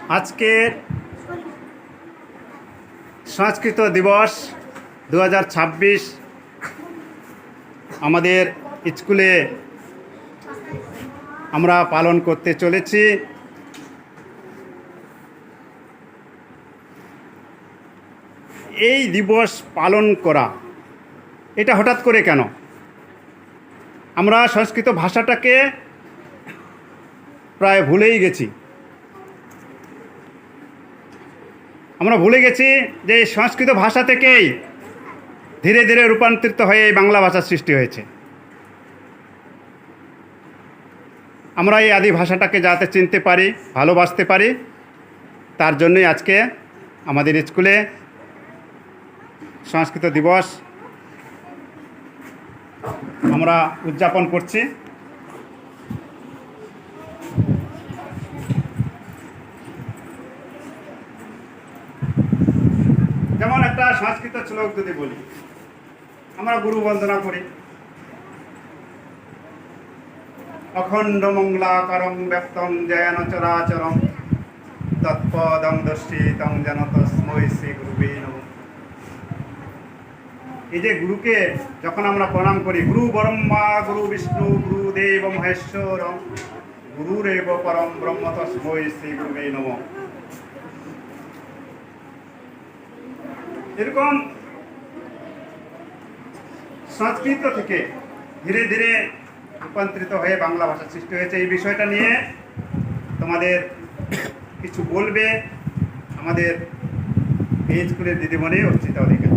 আজকের সংস্কৃত দিবস 2026 আমাদের স্কুলে আমরা পালন করতে চলেছি। এই দিবস পালন করা এটা হঠাৎ করে কেন? আমরা সংস্কৃত ভাষাটাকে প্রায় ভুলেই গেছি। আমরা ভুলে গেছি যে এই সংস্কৃত ভাষা থেকেই ধীরে ধীরে রূপান্তরিত হয়ে এই বাংলা ভাষার সৃষ্টি হয়েছে। আমরা এই আদি ভাষাটাকে যাতে চিনতে পারি, ভালোবাসতে পারি, তার জন্যই আজকে আমাদের স্কুলে সংস্কৃত দিবস আমরা উদযাপন করছি। যেমন একটা সংস্কৃত শ্লোক যদি বলি, আমরা গুরু বন্দনা করি, অখণ্ড মঙ্গলাকারং ব্যক্তং জয়ন চরাচরং তৎপদং দর্শিতং যেন তস্मै শ্রী গুরুবে নমঃ। এই যে গুরুকে যখন আমরা প্রণাম করি, গুরু ব্রহ্মা গুরু বিষ্ণু গুরুদেব মহেশ্বরং গুরুরেব পরম ব্রহ্ম তস্मै শ্রী গুরুবে নমঃ। এরকম সংস্কৃত থেকে ধীরে ধীরে রূপান্তরিত হয়ে বাংলা ভাষা সৃষ্টি হয়েছে। এই বিষয়টা নিয়ে তোমাদের কিছু বলবে আমাদের এই স্কুলের দিদিমণি অর্চিতা অধিকারী।